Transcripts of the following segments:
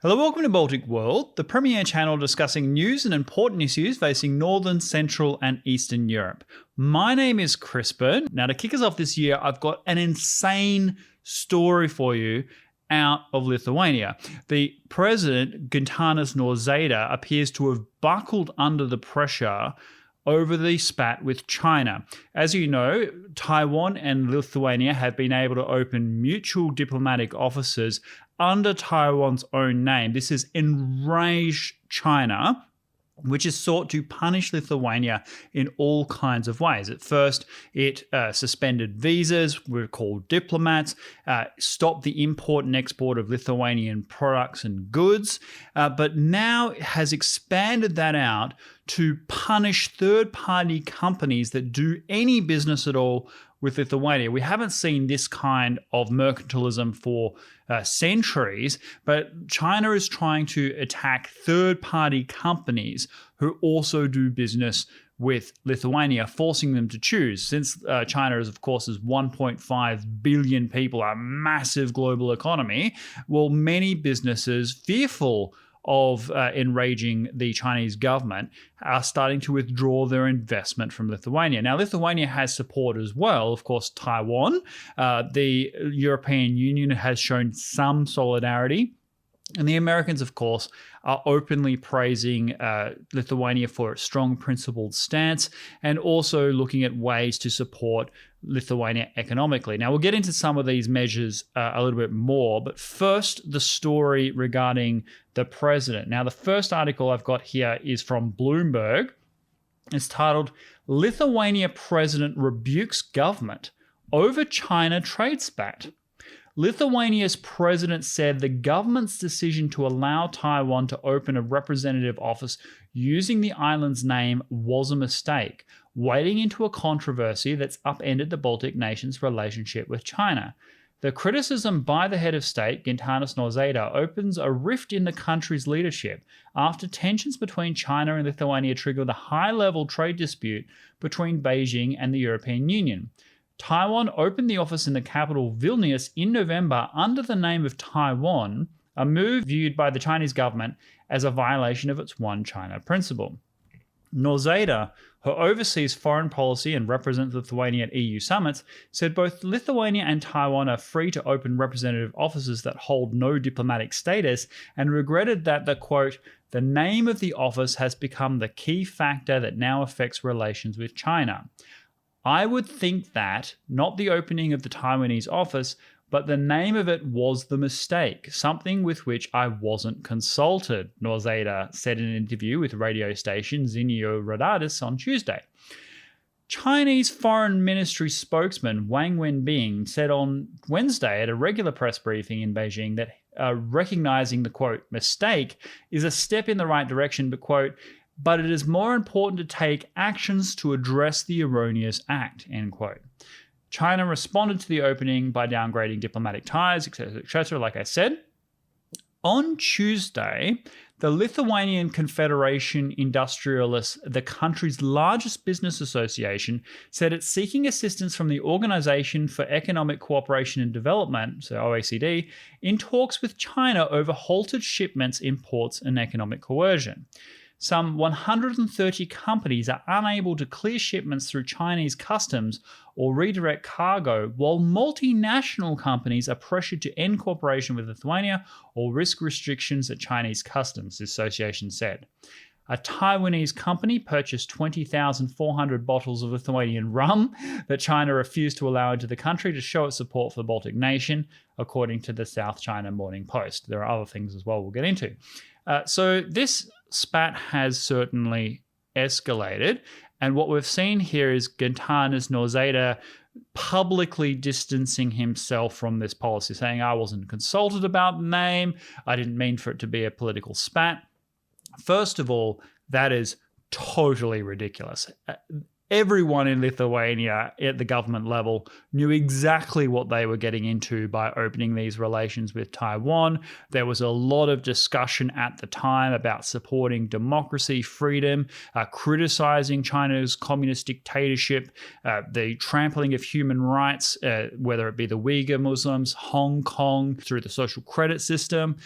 Hello, welcome to Baltic World, the premier channel discussing news and important issues facing Northern, Central and Eastern Europe. My name is Crispin. Now, to kick us off this year, I've got an insane story for you out of Lithuania. The president, Nauseda, appears to have buckled under the pressure over the spat with China. As you know, Taiwan and Lithuania have been able to open mutual diplomatic offices under Taiwan's own name. This has enraged China, which has sought to punish Lithuania in all kinds of ways. At first, it suspended visas, were called diplomats, stopped the import and export of Lithuanian products and goods, but now it has expanded that out to punish third-party companies that do any business at all with Lithuania. We haven't seen this kind of mercantilism for centuries, but China is trying to attack third-party companies who also do business with Lithuania, forcing them to choose. Since China is, of course, 1.5 billion people, a massive global economy, well, many businesses fearful of enraging the Chinese government are starting to withdraw their investment from Lithuania. Now, Lithuania has support as well. Of course, Taiwan, the European Union has shown some solidarity. And the Americans, of course, are openly praising Lithuania for its strong principled stance and also looking at ways to support Lithuania economically. Now, we'll get into some of these measures a little bit more, but first, the story regarding the president. Now, the first article I've got here is from Bloomberg. It's titled, "Lithuania President Rebukes Government Over China Trade Spat." Lithuania's president said the government's decision to allow Taiwan to open a representative office using the island's name was a mistake, wading into a controversy that's upended the Baltic nations' relationship with China. The criticism by the head of state, Gitanas Nauseda, opens a rift in the country's leadership after tensions between China and Lithuania triggered a high-level trade dispute between Beijing and the European Union. Taiwan opened the office in the capital Vilnius in November under the name of Taiwan, a move viewed by the Chinese government as a violation of its One China principle. Nauseda, who oversees foreign policy and represents Lithuania at EU summits, said both Lithuania and Taiwan are free to open representative offices that hold no diplomatic status and regretted that the, quote, "the name of the office has become the key factor that now affects relations with China. I would think that, not the opening of the Taiwanese office, but the name of it was the mistake, something with which I wasn't consulted," Nauseda said in an interview with radio station Zinio Radadis on Tuesday. Chinese Foreign Ministry spokesman Wang Wenbing said on Wednesday at a regular press briefing in Beijing that recognizing the, quote, "mistake" is a step in the right direction, but, quote, "but it is more important to take actions to address the erroneous act," end quote. China responded to the opening by downgrading diplomatic ties, etc., like I said. On Tuesday, the Lithuanian Confederation Industrialists, the country's largest business association, said it's seeking assistance from the Organization for Economic Cooperation and Development, so OECD, in talks with China over halted shipments, imports, and economic coercion. Some 130 companies are unable to clear shipments through Chinese customs or redirect cargo, while multinational companies are pressured to end cooperation with Lithuania or risk restrictions at Chinese customs, the association said. A Taiwanese company purchased 20,400 bottles of Lithuanian rum that China refused to allow into the country to show its support for the Baltic nation, according to the South China Morning Post. There are other things as well we'll get into. So this spat has certainly escalated, and what we've seen here is Gitanas Nauseda publicly distancing himself from this policy, saying, "I wasn't consulted about the name, I didn't mean for it to be a political spat." First of all, that is totally ridiculous. everyone in Lithuania at the government level knew exactly what they were getting into by opening these relations with Taiwan. There was a lot of discussion at the time about supporting democracy, freedom, criticizing China's communist dictatorship, the trampling of human rights, whether it be the Uyghur Muslims, Hong Kong, through the social credit system.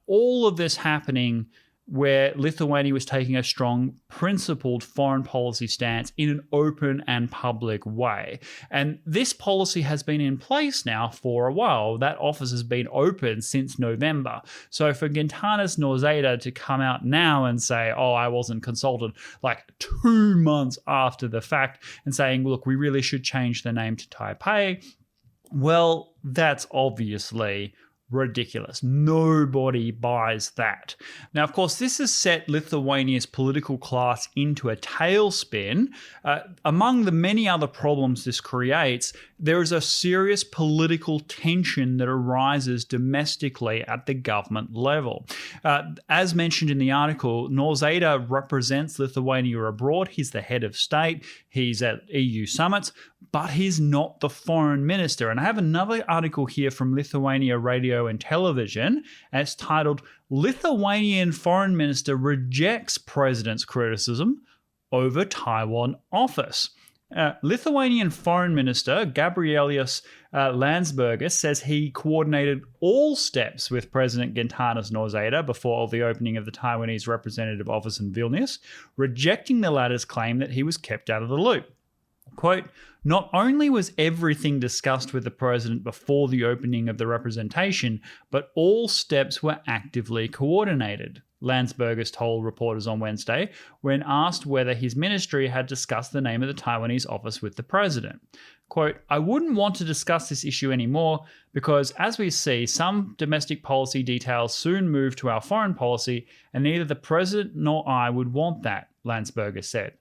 All of this happening where Lithuania was taking a strong, principled foreign policy stance in an open and public way. And this policy has been in place now for a while. That office has been open since November. So for Gitanas Nauseda to come out now and say, oh, I wasn't consulted, like 2 months after the fact, and saying, look, we really should change the name to Taipei, well, that's obviously ridiculous. Nobody buys that. Now, of course, this has set Lithuania's political class into a tailspin. Among the many other problems this creates, there is a serious political tension that arises domestically at the government level. As mentioned in the article, Nauseda represents Lithuania abroad. He's the head of state. He's at EU summits, but he's not the foreign minister. And I have another article here from Lithuania Radio and Television, and it's titled, Lithuanian Foreign Minister Rejects President's Criticism Over Taiwan Office. Lithuanian Foreign Minister Gabrielius Landsbergis says he coordinated all steps with President Gitanas Nauseda before the opening of the Taiwanese representative office in Vilnius, rejecting the latter's claim that he was kept out of the loop. Quote, not only was everything discussed with the president before the opening of the representation, but all steps were actively coordinated, Landsbergis told reporters on Wednesday when asked whether his ministry had discussed the name of the Taiwanese office with the president. Quote, I wouldn't want to discuss this issue anymore because, as we see, some domestic policy details soon move to our foreign policy, and neither the president nor I would want that, Landsbergis said.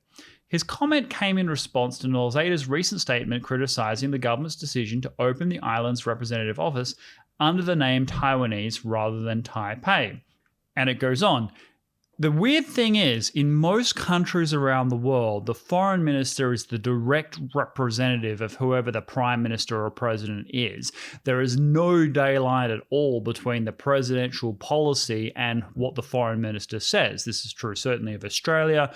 His comment came in response to Nauseda's recent statement criticizing the government's decision to open the island's representative office under the name Taiwanese rather than Taipei. And it goes on. The weird thing is, in most countries around the world, the foreign minister is the direct representative of whoever the prime minister or president is. There is no daylight at all between the presidential policy and what the foreign minister says. This is true certainly of Australia.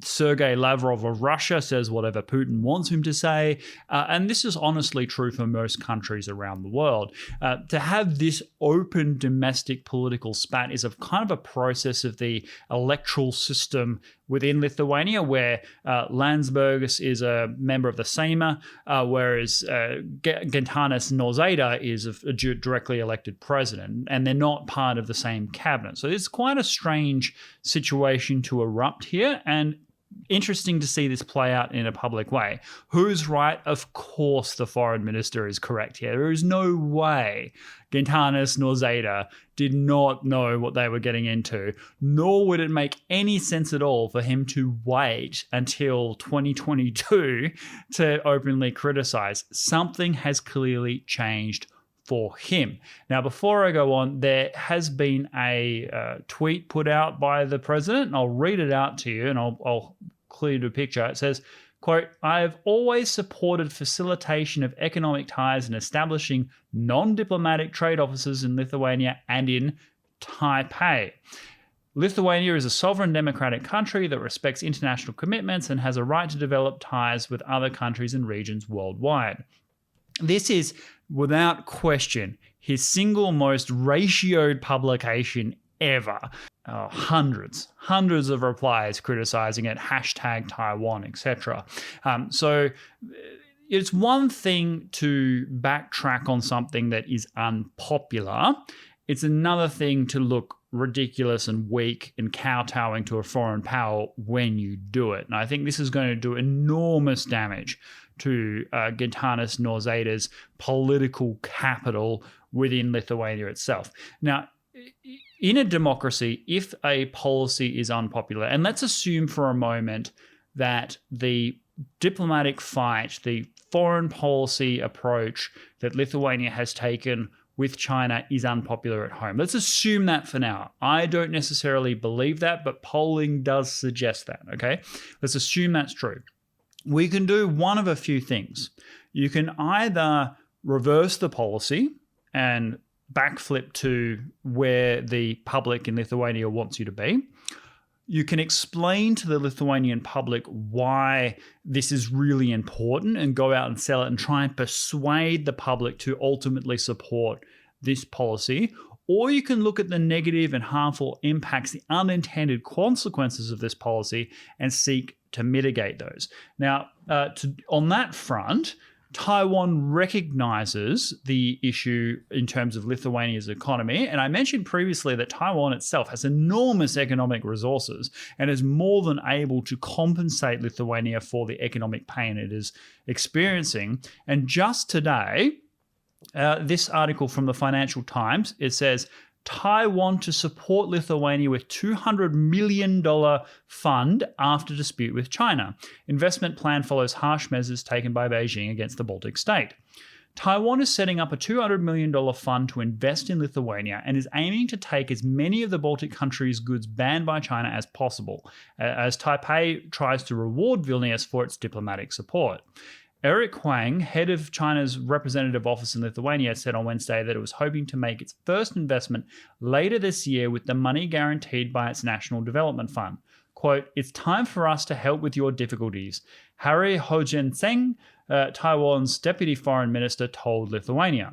Sergei Lavrov of Russia says whatever Putin wants him to say. And this is honestly true for most countries around the world. To have this open domestic political spat is a kind of a process of the electoral system within Lithuania, where Landsbergis is a member of the Seimas, whereas Gitanas Nauseda is a directly elected president, and they're not part of the same cabinet. So it's quite a strange situation to erupt here, and interesting to see this play out in a public way. Who's right? Of course the foreign minister is correct here. There is no way Gitanas Nauseda did not know what they were getting into, nor would it make any sense at all for him to wait until 2022 to openly criticize. Something has clearly changed for him. Now, before I go on, there has been a tweet put out by the president, and I'll read it out to you, and I'll clear the picture. It says, quote, I have always supported facilitation of economic ties and establishing non-diplomatic trade offices in Lithuania and in Taipei. Lithuania is a sovereign democratic country that respects international commitments and has a right to develop ties with other countries and regions worldwide. This is, without question, his single most ratioed publication ever. Hundreds of replies criticizing it, hashtag Taiwan, etc. So it's one thing to backtrack on something that is unpopular. It's another thing to look ridiculous and weak and kowtowing to a foreign power when you do it. And I think this is going to do enormous damage to Gitanas Nauseda's political capital within Lithuania itself. Now, in a democracy, if a policy is unpopular, and let's assume for a moment that the diplomatic fight, the foreign policy approach that Lithuania has taken with China is unpopular at home. Let's assume that for now. I don't necessarily believe that, but polling does suggest that, okay? Let's assume that's true. we can do one of a few things. You can either reverse the policy and backflip to where the public in Lithuania wants you to be. You can explain to the Lithuanian public why this is really important and go out and sell it and try and persuade the public to ultimately support this policy. Or you can look at the negative and harmful impacts, the unintended consequences of this policy, and seek to mitigate those. Now, on that front, Taiwan recognizes the issue in terms of Lithuania's economy. And I mentioned previously that Taiwan itself has enormous economic resources and is more than able to compensate Lithuania for the economic pain it is experiencing. And just today, this article from the Financial Times, it says, Taiwan to support Lithuania with $200 million fund after dispute with China. Investment plan follows harsh measures taken by Beijing against the Baltic state. Taiwan is setting up a $200 million fund to invest in Lithuania and is aiming to take as many of the Baltic countries' goods banned by China as possible, as Taipei tries to reward Vilnius for its diplomatic support. Eric Huang, head of China's representative office in Lithuania, said on Wednesday that it was hoping to make its first investment later this year with the money guaranteed by its National Development Fund. Quote, "It's time for us to help with your difficulties," Harry Ho-Jin-Seng, Taiwan's deputy foreign minister, told Lithuania.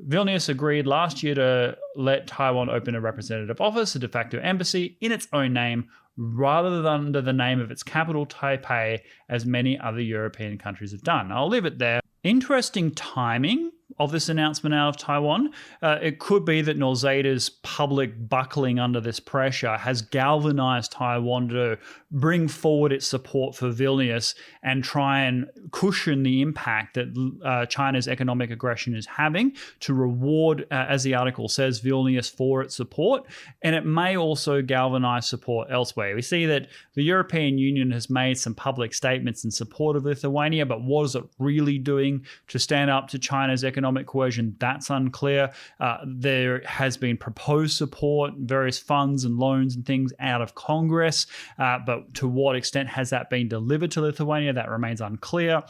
Vilnius agreed last year to let Taiwan open a representative office, a de facto embassy, in its own name, rather than under the name of its capital, Taipei, as many other European countries have done. I'll leave it there. Interesting timing of this announcement out of Taiwan. It could be that Nauseda's public buckling under this pressure has galvanized Taiwan to bring forward its support for Vilnius and try and cushion the impact that China's economic aggression is having, to reward, as the article says, Vilnius for its support. And it may also galvanize support elsewhere. We see that the European Union has made some public statements in support of Lithuania, but what is it really doing to stand up to China's economic coercion? That's unclear. There has been proposed support, various funds and loans and things out of Congress, but to what extent has that been delivered to Lithuania? That remains unclear.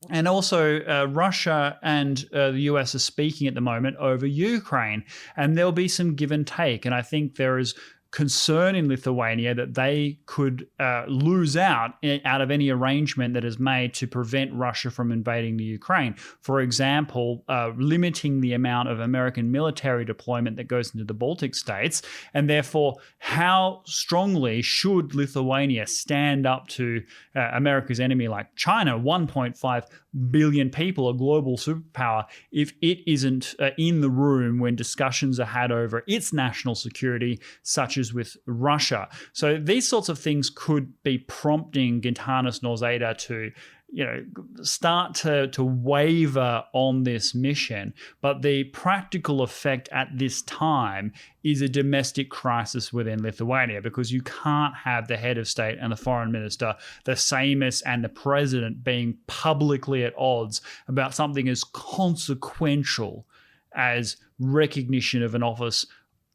And also, Russia and the US are speaking at the moment over Ukraine, and there'll be some give and take. And I think there is concern in Lithuania that they could lose out of any arrangement that is made to prevent Russia from invading the Ukraine. For example, limiting the amount of American military deployment that goes into the Baltic states, and therefore how strongly should Lithuania stand up to America's enemy like China, 1.5 billion people, a global superpower, if it isn't in the room when discussions are had over its national security, such as with Russia. So these sorts of things could be prompting Gintanas Nauseda to start to waver on this mission. But the practical effect at this time is a domestic crisis within Lithuania, because you can't have the head of state and the foreign minister, the Seimas and the president being publicly at odds about something as consequential as recognition of an office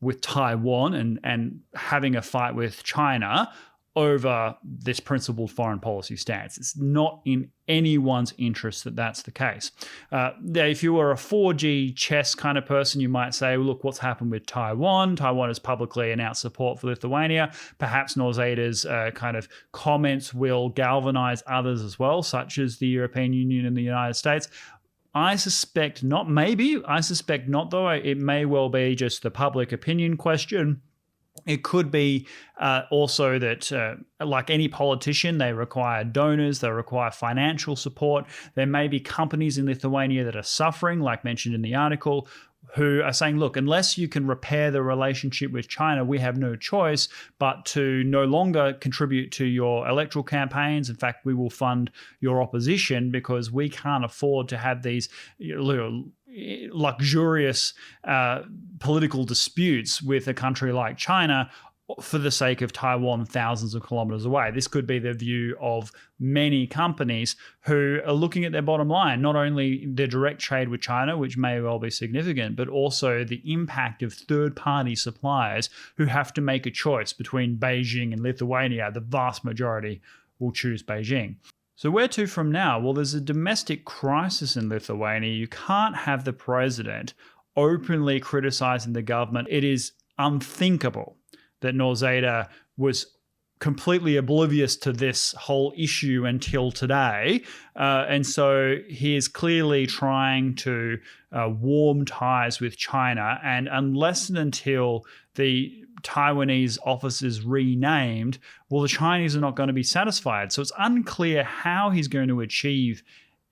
with Taiwan and having a fight with China over this principled foreign policy stance. It's not in anyone's interest that that's the case. If you were a 4G chess kind of person, you might say, well, look, what's happened with Taiwan? Taiwan has publicly announced support for Lithuania. Perhaps Nauseda's kind of comments will galvanize others as well, such as the European Union and the United States. I suspect not, though. It may well be just the public opinion question. It could be also that, like any politician, they require donors, they require financial support. There may be companies in Lithuania that are suffering, like mentioned in the article, who are saying, look, unless you can repair the relationship with China, we have no choice but to no longer contribute to your electoral campaigns. In fact, we will fund your opposition because we can't afford to have these luxurious political disputes with a country like China for the sake of Taiwan thousands of kilometers away. This could be the view of many companies who are looking at their bottom line, not only their direct trade with China, which may well be significant, but also the impact of third-party suppliers who have to make a choice between Beijing and Lithuania. The vast majority will choose Beijing. So where to from now? Well, there's a domestic crisis in Lithuania. You can't have the president openly criticizing the government. It is unthinkable that Nauseda was completely oblivious to this whole issue until today. And so he is clearly trying to warm ties with China. And unless and until the Taiwanese office is renamed, well, the Chinese are not going to be satisfied. So it's unclear how he's going to achieve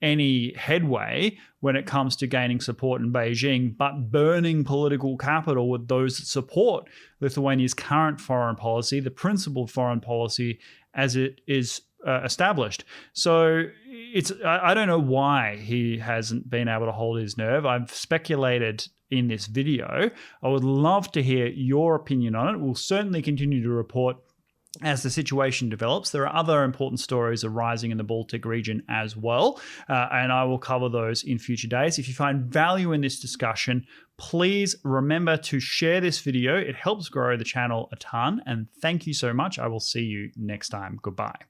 any headway when it comes to gaining support in Beijing, but burning political capital with those that support Lithuania's current foreign policy, the principled foreign policy as it is established. So I don't know why he hasn't been able to hold his nerve. I've speculated in this video. I would love to hear your opinion on it. We'll certainly continue to report as the situation develops. There are other important stories arising in the Baltic region as well, and I will cover those in future days. If you find value in this discussion, please remember to share this video. It helps grow the channel a ton, and thank you so much. I will see you next time. Goodbye.